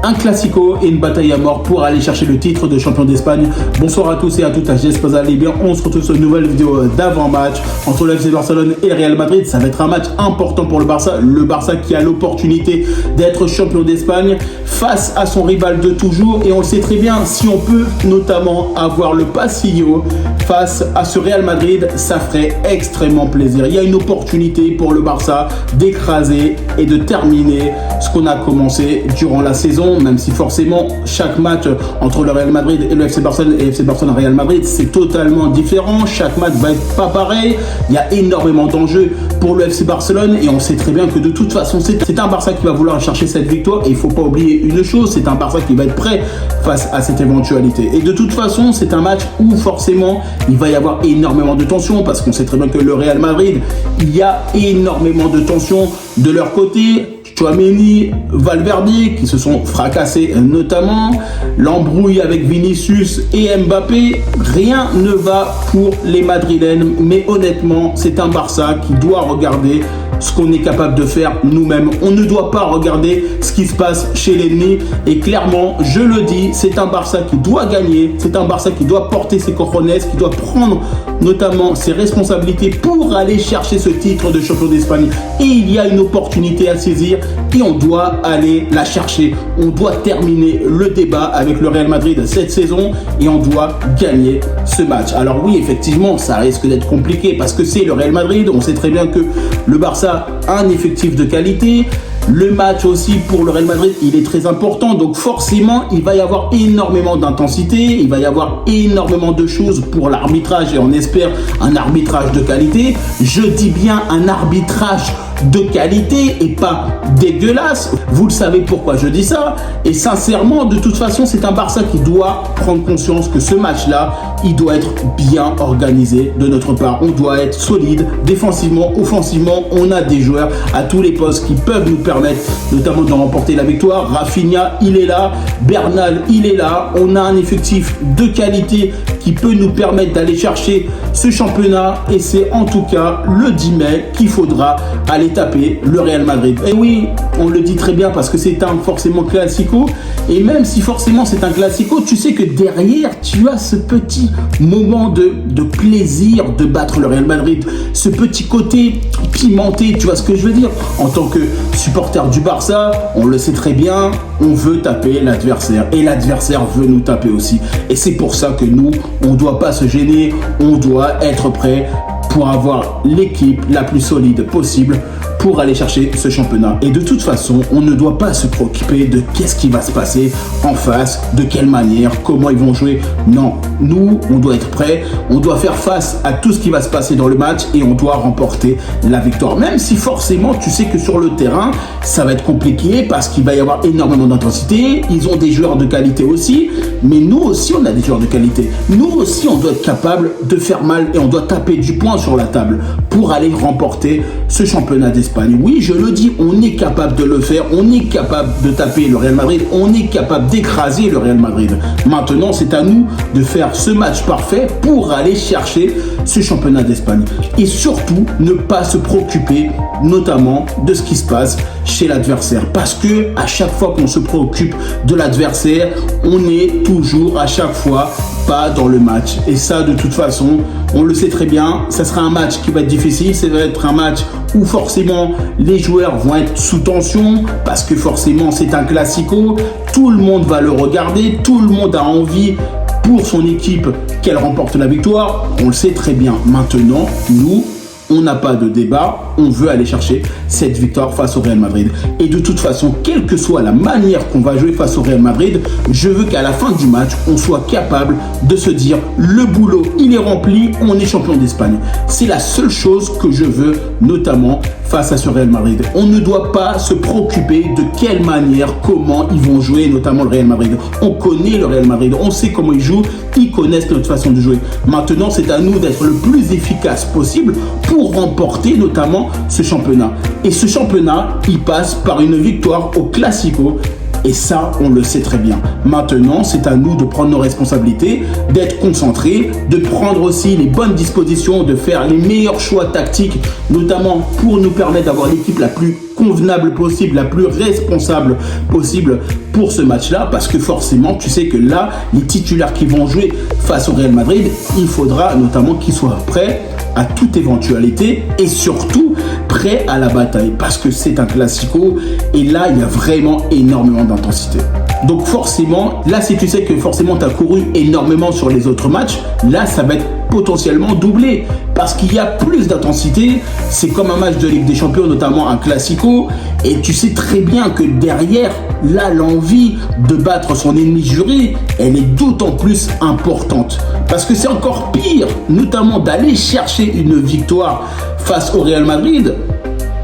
un classico et une bataille à mort pour aller chercher le titre de champion d'Espagne. Bonsoir à tous et à toutes, j'espère que vous allez bien. On se retrouve sur une nouvelle vidéo d'avant-match entre le FC Barcelone et le Real Madrid. Ça va être un match important pour le Barça qui a l'opportunité d'être champion d'Espagne face à son rival de toujours. Et on le sait très bien, si on peut notamment avoir le Passillo face à ce Real Madrid, ça ferait extrêmement plaisir. Il y a une opportunité pour le Barça d'écraser et de terminer ce qu'on a commencé durant la saison, même si forcément chaque match entre le Real Madrid et le FC Barcelone et FC Barcelone Real Madrid, c'est totalement différent. Chaque match va être pas pareil. Il y a énormément d'enjeux pour le FC Barcelone et on sait très bien que de toute façon, c'est un Barça qui va vouloir chercher cette victoire. Et il faut pas oublier une chose, c'est un Barça qui va être prêt face à cette éventualité. Et de toute façon, c'est un match où forcément il va y avoir énormément de tension parce qu'on sait très bien que le Real Madrid, il y a énormément de tension de leur côté. Tchouaméni, Valverde qui se sont fracassés notamment, l'embrouille avec Vinicius et Mbappé, rien ne va pour les Madrilènes, mais honnêtement c'est un Barça qui doit regarder ce qu'on est capable de faire nous-mêmes. On ne doit pas regarder ce qui se passe chez l'ennemi et clairement, je le dis, c'est un Barça qui doit gagner, c'est un Barça qui doit porter ses cojones, qui doit prendre notamment ses responsabilités pour aller chercher ce titre de champion d'Espagne. Et il y a une opportunité à saisir et on doit aller la chercher. On doit terminer le débat avec le Real Madrid cette saison et on doit gagner ce match. Alors oui, effectivement, ça risque d'être compliqué parce que c'est le Real Madrid. On sait très bien que le Barça a un effectif de qualité. Le match aussi pour le Real Madrid, il est très important. Donc forcément, il va y avoir énormément d'intensité. Il va y avoir énormément de choses pour l'arbitrage. Et on espère un arbitrage de qualité. Je dis bien un arbitrage de qualité et pas dégueulasse. Vous le savez pourquoi je dis ça. Et sincèrement, de toute façon, c'est un Barça qui doit prendre conscience que ce match-là, il doit être bien organisé de notre part. On doit être solide défensivement, offensivement. On a des joueurs à tous les postes qui peuvent nous permettre notamment de remporter la victoire. Rafinha, il est là. Bernal, il est là. On a un effectif de qualité qui peut nous permettre d'aller chercher ce championnat. Et c'est en tout cas le 10 mai qu'il faudra aller taper le Real Madrid. Et oui, on le dit très bien parce que c'est un forcément classico. Et même si forcément c'est un classico, tu sais que derrière, tu as ce petit moment de plaisir de battre le Real Madrid. Ce petit côté pimenté, tu vois ce que je veux dire? En tant que supporter du Barça, on le sait très bien, on veut taper l'adversaire. Et l'adversaire veut nous taper aussi. Et c'est pour ça que nous, on ne doit pas se gêner, on doit être prêt pour avoir l'équipe la plus solide possible pour aller chercher ce championnat. Et de toute façon, on ne doit pas se préoccuper de qu'est-ce qui va se passer en face, de quelle manière, comment ils vont jouer. Non, nous, on doit être prêts, on doit faire face à tout ce qui va se passer dans le match et on doit remporter la victoire. Même si forcément, tu sais que sur le terrain, ça va être compliqué parce qu'il va y avoir énormément d'intensité. Ils ont des joueurs de qualité aussi, mais nous aussi, on a des joueurs de qualité. Nous aussi, on doit être capable de faire mal et on doit taper du poing sur la table pour aller remporter ce championnat d'Espagne. Oui, je le dis, on est capable de le faire, on est capable de taper le Real Madrid, on est capable d'écraser le Real Madrid. Maintenant, c'est à nous de faire ce match parfait pour aller chercher ce championnat d'Espagne. Et surtout, ne pas se préoccuper notamment de ce qui se passe chez l'adversaire. Parce que à chaque fois qu'on se préoccupe de l'adversaire, on est toujours à chaque fois pas dans le match. Et ça, de toute façon, on le sait très bien, ça sera un match qui va être difficile, ça va être un match où forcément les joueurs vont être sous tension parce que forcément c'est un classico, tout le monde va le regarder, tout le monde a envie pour son équipe qu'elle remporte la victoire, on le sait très bien. Maintenant, nous, on n'a pas de débat, on veut aller chercher cette victoire face au Real Madrid. Et de toute façon, quelle que soit la manière qu'on va jouer face au Real Madrid, je veux qu'à la fin du match, on soit capable de se dire le boulot, il est rempli, on est champion d'Espagne. C'est la seule chose que je veux, notamment face à ce Real Madrid. On ne doit pas se préoccuper de quelle manière, comment ils vont jouer, notamment le Real Madrid. On connaît le Real Madrid, on sait comment ils jouent, ils connaissent notre façon de jouer. Maintenant, c'est à nous d'être le plus efficace possible pour remporter notamment ce championnat. Et ce championnat, il passe par une victoire au Classico. Et ça, on le sait très bien. Maintenant, c'est à nous de prendre nos responsabilités, d'être concentrés, de prendre aussi les bonnes dispositions, de faire les meilleurs choix tactiques, notamment pour nous permettre d'avoir l'équipe la plus convenable possible, la plus responsable possible pour ce match-là, parce que forcément, tu sais que là, les titulaires qui vont jouer face au Real Madrid, il faudra notamment qu'ils soient prêts à toute éventualité et surtout prêts à la bataille, parce que c'est un classico et là, il y a vraiment énormément d'intensité. Donc forcément, là, si tu sais que forcément tu as couru énormément sur les autres matchs, là, ça va être potentiellement doublé parce qu'il y a plus d'intensité. C'est comme un match de Ligue des Champions, notamment un classico, et tu sais très bien que derrière, là, l'envie de battre son ennemi juré, elle est d'autant plus importante parce que c'est encore pire, notamment d'aller chercher une victoire face au Real Madrid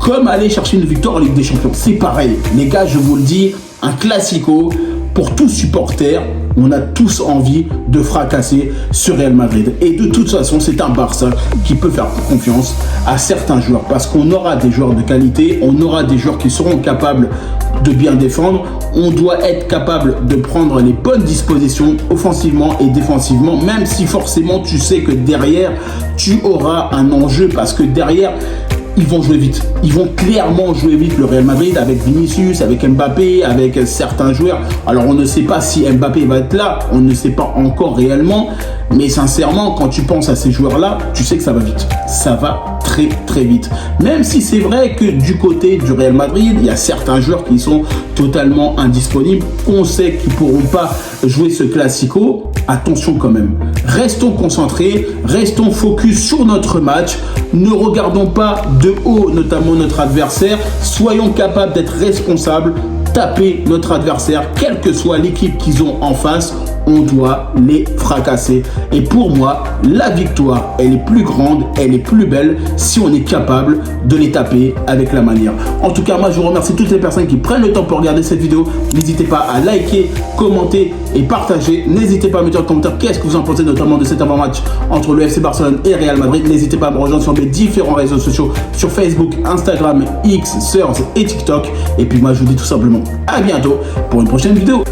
comme aller chercher une victoire en Ligue des Champions. C'est pareil, les gars, je vous le dis, un classico, pour tous supporters, on a tous envie de fracasser ce Real Madrid. Et de toute façon, c'est un Barça qui peut faire confiance à certains joueurs parce qu'on aura des joueurs de qualité, on aura des joueurs qui seront capables de bien défendre. On doit être capable de prendre les bonnes dispositions offensivement et défensivement, même si forcément tu sais que derrière, tu auras un enjeu parce que derrière, ils vont jouer vite. Ils vont clairement jouer vite le Real Madrid avec Vinicius, avec Mbappé, avec certains joueurs. Alors on ne sait pas si Mbappé va être là, on ne sait pas encore réellement. Mais sincèrement, quand tu penses à ces joueurs-là, tu sais que ça va vite. Ça va très très vite. Même si c'est vrai que du côté du Real Madrid, il y a certains joueurs qui sont totalement indisponibles. On sait qu'ils ne pourront pas jouer ce classico. Attention quand même. Restons concentrés, restons focus sur notre match. Ne regardons pas de haut, notamment notre adversaire. Soyons capables d'être responsables. Taper notre adversaire, quelle que soit l'équipe qu'ils ont en face, on doit les fracasser. Et pour moi, la victoire, elle est plus grande, elle est plus belle si on est capable de les taper avec la manière. En tout cas, moi, je remercie toutes les personnes qui prennent le temps pour regarder cette vidéo. N'hésitez pas à liker, commenter et partager. N'hésitez pas à me dire en commentaire qu'est-ce que vous en pensez, notamment de cet avant-match entre le FC Barcelone et Real Madrid. N'hésitez pas à me rejoindre sur mes différents réseaux sociaux, sur Facebook, Instagram, X, Threads et TikTok. Et puis moi, je vous dis tout simplement à bientôt pour une prochaine vidéo.